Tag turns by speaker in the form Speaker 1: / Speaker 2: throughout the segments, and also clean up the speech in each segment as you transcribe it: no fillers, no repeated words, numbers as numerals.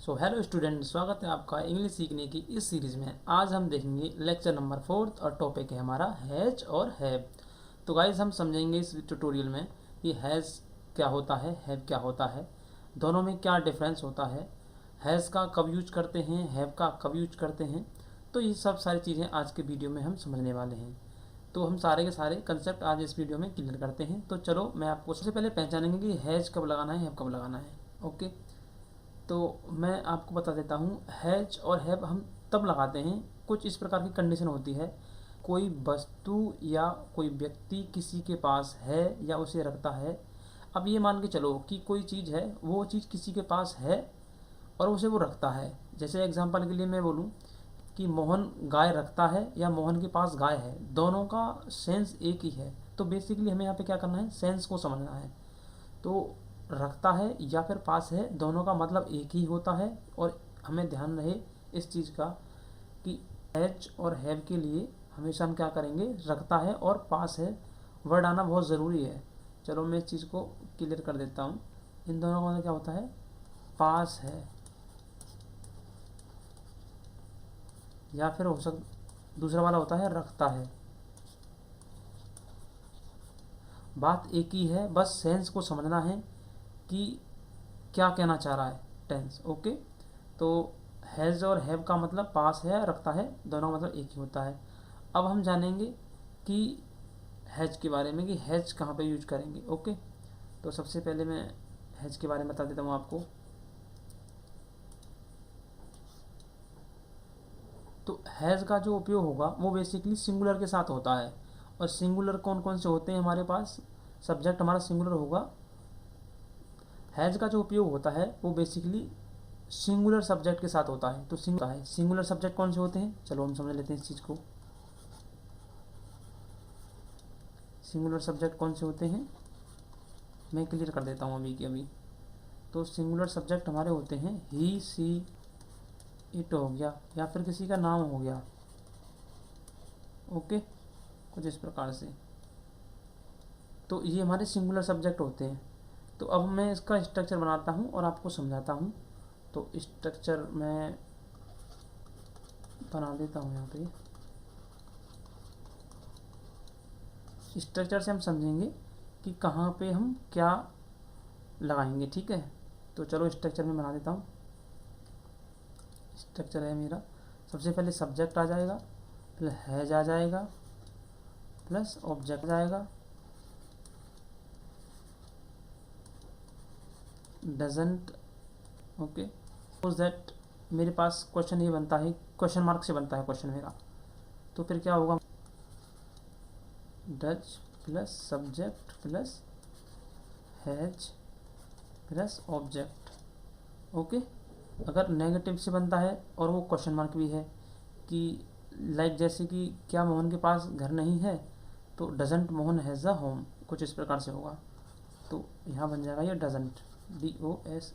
Speaker 1: So hello student, स्वागत है आपका इंग्लिश सीखने की इस सीरीज़ में। आज हम देखेंगे लेक्चर नंबर 4 और टॉपिक है हमारा हैज और हैव। तो गाइज हम समझेंगे इस ट्यूटोरियल में कि हैज़ क्या होता है, हैव क्या होता है, दोनों में क्या डिफरेंस होता है, हैज़ का कब यूज करते हैं, हैव का कब यूज करते हैं। तो ये सब सारी चीज़ें आज के वीडियो में हम समझने वाले हैं। तो हम सारे के सारे कंसेप्ट आज इस वीडियो में क्लियर करते हैं। तो चलो मैं आपको सबसे पहले पहचानेंगे कि हैज़ कब लगाना है, हैव कब लगाना है। ओके, तो मैं आपको बता देता हूँ, हैज और हैव हम तब लगाते हैं, कुछ इस प्रकार की कंडीशन होती है। कोई वस्तु या कोई व्यक्ति किसी के पास है या उसे रखता है। अब ये मान के चलो कि कोई चीज़ है, वो चीज़ किसी के पास है और उसे वो रखता है। जैसे एग्जांपल के लिए मैं बोलूँ कि मोहन गाय रखता है या मोहन के पास गाय है, दोनों का सेंस एक ही है। तो बेसिकली हमें यहाँ पे क्या करना है, सेंस को समझना है। तो रखता है या फिर पास है, दोनों का मतलब एक ही होता है। और हमें ध्यान रहे इस चीज़ का कि हैज और हैव के लिए हमेशा हम क्या करेंगे, रखता है और पास है वर्ड आना बहुत ज़रूरी है। चलो मैं इस चीज़ को क्लियर कर देता हूँ। इन दोनों का मतलब क्या होता है, पास है या फिर हो दूसरा वाला होता है रखता है। बात एक ही है, बस सेंस को समझना है कि क्या कहना चाह रहा है टेंस। ओके, तो हैज़ और हैव का मतलब पास है, रखता है, दोनों का मतलब एक ही होता है। अब हम जानेंगे कि हैज के बारे में कि हैज कहाँ पे यूज करेंगे। ओके, तो सबसे पहले मैं हैज के बारे में बता देता हूँ आपको। तो हैज़ का जो उपयोग होगा वो बेसिकली सिंगुलर के साथ होता है। और सिंगुलर कौन कौन से होते हैं हमारे पास, सब्जेक्ट हमारा सिंगुलर होगा। हैज़ का जो उपयोग होता है वो बेसिकली सिंगुलर सब्जेक्ट के साथ होता है। तो सिंगुलर सब्जेक्ट कौन से होते हैं, चलो हम समझ लेते हैं इस चीज़ को। सिंगुलर सब्जेक्ट कौन से होते हैं मैं क्लियर कर देता हूँ अभी के अभी। तो सिंगुलर सब्जेक्ट हमारे होते हैं ही, सी, इट हो गया या फिर किसी का नाम हो गया। ओके, कुछ इस प्रकार से। तो ये हमारे सिंगुलर सब्जेक्ट होते हैं। तो अब मैं इसका स्ट्रक्चर बनाता हूँ और आपको समझाता हूँ। तो स्ट्रक्चर मैं बना देता हूँ यहाँ पे। स्ट्रक्चर से हम समझेंगे कि कहाँ पे हम क्या लगाएंगे। ठीक है, तो चलो स्ट्रक्चर में बना देता हूँ। स्ट्रक्चर है मेरा, सबसे पहले सब्जेक्ट आ जाएगा, फिर हैज आ जाएगा, प्लस ऑब्जेक्ट आ जाएगा, डजंट। ओके, सपोज दैट मेरे पास क्वेश्चन ये बनता है, क्वेश्चन मार्क से बनता है क्वेश्चन मेरा। तो फिर क्या होगा, does plus subject plus has plus object. Okay, अगर नेगेटिव से बनता है और वो क्वेश्चन मार्क भी है कि लाइक जैसे कि क्या मोहन के पास घर नहीं है, तो doesn't Mohan has a home, कुछ इस प्रकार से होगा। तो यहाँ बन जाएगा ये डजंट, DOS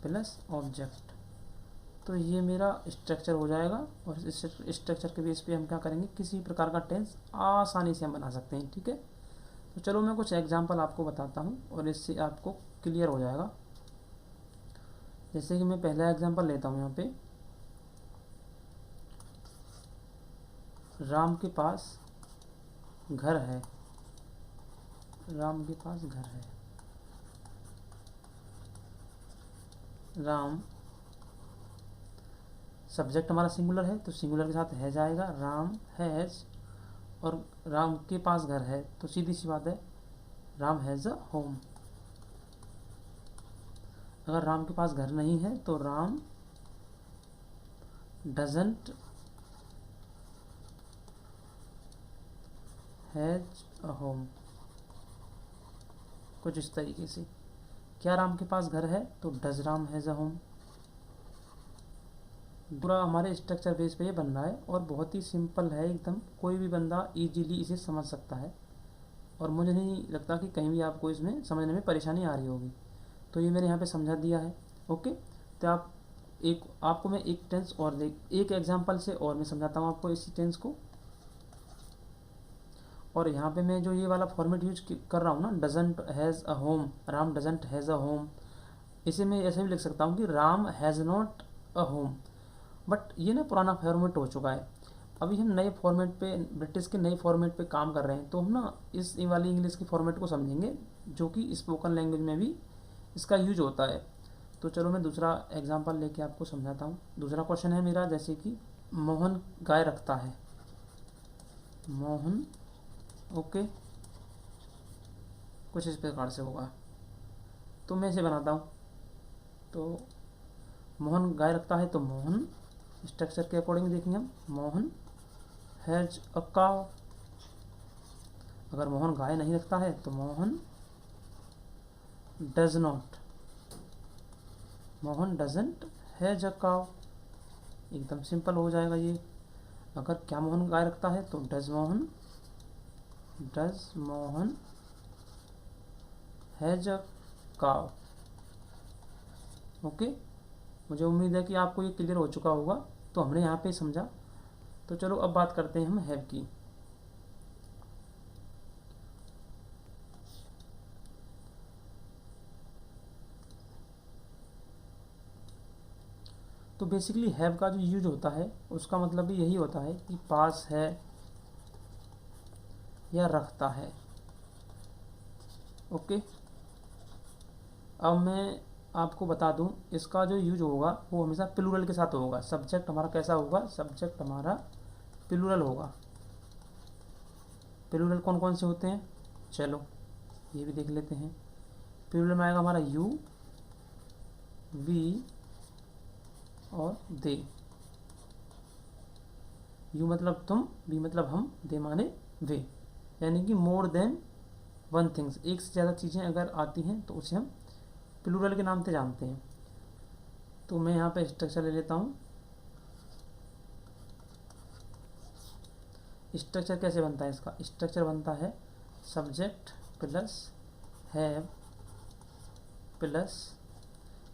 Speaker 1: प्लस ऑब्जेक्ट। तो ये मेरा स्ट्रक्चर हो जाएगा। और इस स्ट्रक्चर के बेस पे हम क्या करेंगे, किसी प्रकार का टेंस आसानी से हम बना सकते हैं। ठीक है, तो चलो मैं कुछ एग्जांपल आपको बताता हूँ और इससे आपको क्लियर हो जाएगा। जैसे कि मैं पहला एग्जांपल लेता हूँ यहाँ पे, राम के पास घर है, राम के पास घर है। राम सब्जेक्ट हमारा सिंगुलर है तो सिंगुलर के साथ हैज आएगा, राम हैज। और राम के पास घर है तो सीधी सी बात है, राम हैज़ अ होम। अगर राम के पास घर नहीं है तो Ram doesn't has a home, कुछ इस तरीके से। क्या राम के पास घर है, तो does Ram has a home. पूरा हमारे स्ट्रक्चर बेस पे ये बन रहा है और बहुत ही सिंपल है एकदम, कोई भी बंदा इजीली इसे समझ सकता है। और मुझे नहीं लगता कि कहीं भी आपको इसमें समझने में परेशानी आ रही होगी। तो ये मैंने यहाँ पे समझा दिया है। ओके, तो आपको मैं एक टेंस और एक एग्जांपल से और मैं समझाता हूँ आपको इसी टेंस को। और यहाँ पे मैं जो ये वाला फॉर्मेट यूज कर रहा हूँ ना, doesn't has a home, Ram doesn't has a home, इसे मैं ऐसे भी लिख सकता हूँ कि Ram has not a home. But ये ना पुराना फॉर्मेट हो चुका है। अभी हम नए फॉर्मेट पे, ब्रिटिश के नए फॉर्मेट पे काम कर रहे हैं, तो हम ना इस वाली इंग्लिश की फॉर्मेट को समझेंगे जो कि स्पोकन लैंग्वेज में भी इसका यूज होता है। तो चलो मैं दूसरा एग्जांपल लेके आपको समझाता हूँ। दूसरा क्वेश्चन है मेरा, जैसे कि मोहन गाय रखता है। मोहन, ओके, कुछ इस प्रकार से होगा। तो मैं इसे बनाता हूँ। तो मोहन गाय रखता है, तो मोहन स्ट्रक्चर के अकॉर्डिंग देखेंगे हम। मोहन हैज अ काव। अगर मोहन गाय नहीं रखता है तो Mohan does not, Mohan doesn't has a काव। एकदम सिंपल हो जाएगा ये। अगर क्या मोहन गाय रखता है तो डज मोहन हैज अ काव। ओके, मुझे उम्मीद है कि आपको ये क्लियर हो चुका होगा। तो हमने यहाँ पे समझा। तो चलो अब बात करते हैं हम हैव की। तो बेसिकली हैव का जो यूज होता है उसका मतलब भी यही होता है कि पास है या रखता है। ओके, अब मैं आपको बता दूं, इसका जो यूज होगा वो हमेशा प्लूरल के साथ होगा। सब्जेक्ट हमारा कैसा होगा? सब्जेक्ट हमारा प्लूरल होगा। प्लूरल कौन कौन से होते हैं, चलो ये भी देख लेते हैं। प्लूरल में आएगा हमारा यू, वी और दे। यू मतलब तुम, वी मतलब हम, दे माने वे। यानी कि मोर देन वन थिंग्स, एक से ज़्यादा चीज़ें अगर आती हैं तो उसे हम प्लूरल के नाम से जानते हैं। तो मैं यहाँ पे स्ट्रक्चर ले लेता हूँ। स्ट्रक्चर कैसे बनता है इसका? स्ट्रक्चर बनता है subject plus have plus,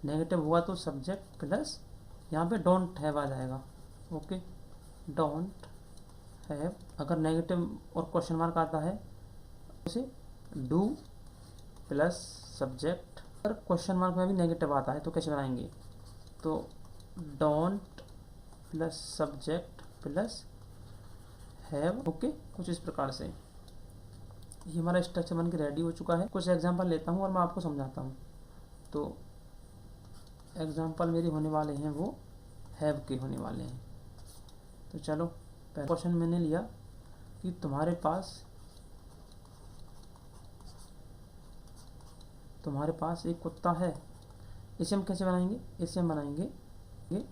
Speaker 1: negative हुआ तो सब्जेक्ट प्लस यहाँ पे डोंट हैव आ जाएगा। Okay, don't have. अगर नेगेटिव और क्वेश्चन मार्क आता है उसे डू प्लस सब्जेक्ट। अगर क्वेश्चन मार्क में भी नेगेटिव आता है तो कैसे बनाएंगे? तो don't plus subject plus have. Okay, कुछ इस प्रकार से ये हमारा स्ट्रक्चर बन के रेडी हो चुका है। कुछ एग्जांपल लेता हूँ और मैं आपको समझाता हूँ। तो एग्जांपल मेरे होने वाले हैं वो हैव के होने वाले हैं। तो चलो, पहला क्वेश्चन मैंने लिया कि तुम्हारे पास एक कुत्ता है। इसे हम कैसे बनाएंगे? इसे हम बनाएंगे ये,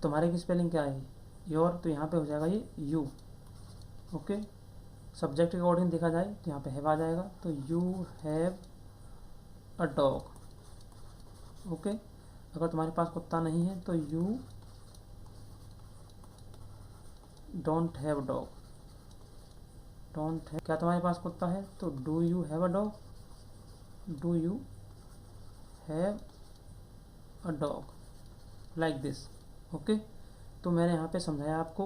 Speaker 1: तुम्हारे की स्पेलिंग क्या है? योर, तो यहाँ पे हो जाएगा ये यू। ओके, सब्जेक्ट के अकॉर्डिंग देखा जाए तो यहाँ पे हैव आ जाएगा। तो you have a dog. Okay, अगर तुम्हारे पास कुत्ता नहीं है तो you don't have dog. Don't have. क्या तुम्हारे पास कुत्ता है? तो do you have a dog, do you have a dog, like this. Okay, तो मैंने यहाँ पे समझाया आपको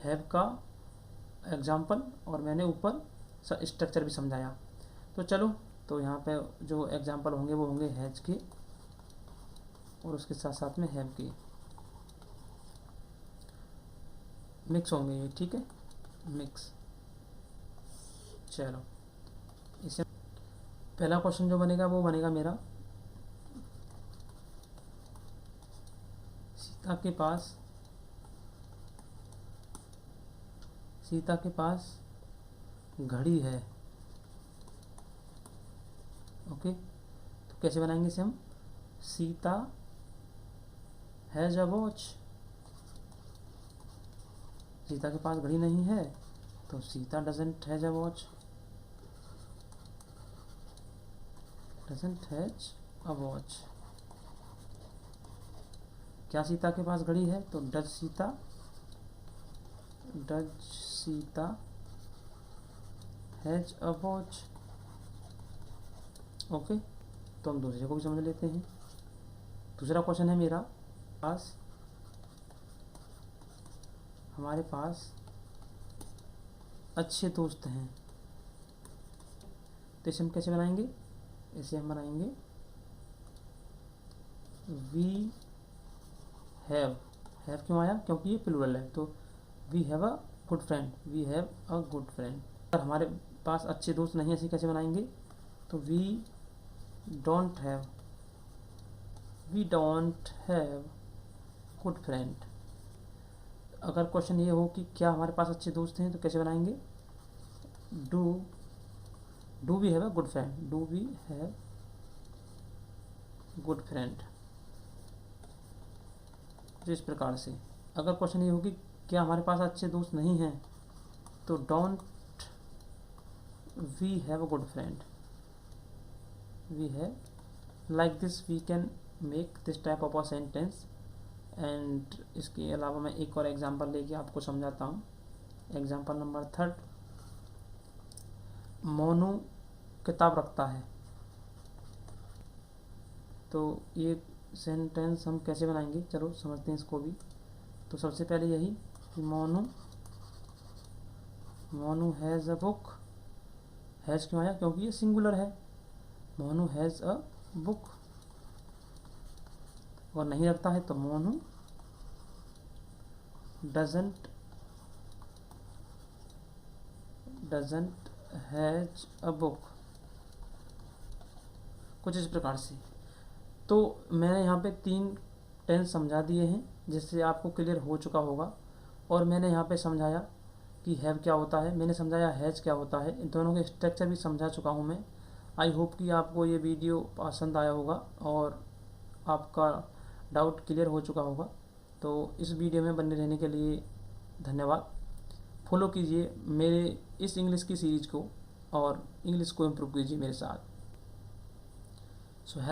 Speaker 1: हैव का एग्जाम्पल और मैंने ऊपर स्ट्रक्चर भी समझाया। तो चलो, तो यहाँ पे जो एग्जाम्पल होंगे वो होंगे हैज के और उसके साथ साथ में हैव के, मिक्स होंगे ये, ठीक है, मिक्स। चलो, इसे पहला क्वेश्चन जो बनेगा वो बनेगा मेरा, सीता के पास घड़ी है। ओके, तो कैसे बनाएंगे इसे हम? Sita has a watch. Sita के पास घड़ी नहीं है तो Sita doesn't has a watch, doesn't has a watch. क्या सीता के पास घड़ी है? तो does Sita has a watch. Okay, तो हम दूसरे को भी समझ लेते हैं। दूसरा क्वेश्चन है मेरा, हमारे पास अच्छे दोस्त हैं। तो इसे हम कैसे बनाएंगे? इसे हम बनाएंगे वी हैव क्यों आया, क्योंकि ये प्लूरल है। तो we have a good friend, we have a good friend. अगर हमारे पास अच्छे दोस्त नहीं है, ऐसे कैसे बनाएंगे, तो we don't have good friend. अगर क्वेश्चन ये हो कि क्या हमारे पास अच्छे दोस्त हैं, तो कैसे बनाएंगे, do we have a good friend, do we have good friend. तो इस प्रकार से। अगर क्वेश्चन ये हो कि क्या हमारे पास अच्छे दोस्त नहीं हैं, तो don't we have a good friend, we have. Like this we can make this type of a sentence. And इसके अलावा मैं एक और एग्जांपल लेके आपको समझाता हूँ। एग्जांपल नंबर 3, मोनू किताब रखता है। तो ये सेंटेंस हम कैसे बनाएंगे, चलो समझते हैं इसको भी। तो सबसे पहले यही कि Monu has a book. Has क्यों आया, क्योंकि ये सिंगुलर है। Monu has a book. और नहीं रखता है तो Monu doesn't has a book. कुछ इस प्रकार से। तो मैंने यहाँ पे 3 टेंस समझा दिए हैं, जिससे आपको क्लियर हो चुका होगा। और मैंने यहाँ पे समझाया कि हैव क्या होता है, मैंने समझाया हैज़ क्या होता है। इन दोनों के स्ट्रक्चर भी समझा चुका हूँ मैं। आई होप कि आपको ये वीडियो पसंद आया होगा और आपका डाउट क्लियर हो चुका होगा। तो इस वीडियो में बने रहने के लिए धन्यवाद। फॉलो कीजिए मेरे इस इंग्लिश की सीरीज़ को और इंग्लिश को इम्प्रूव कीजिए मेरे साथ। So hello.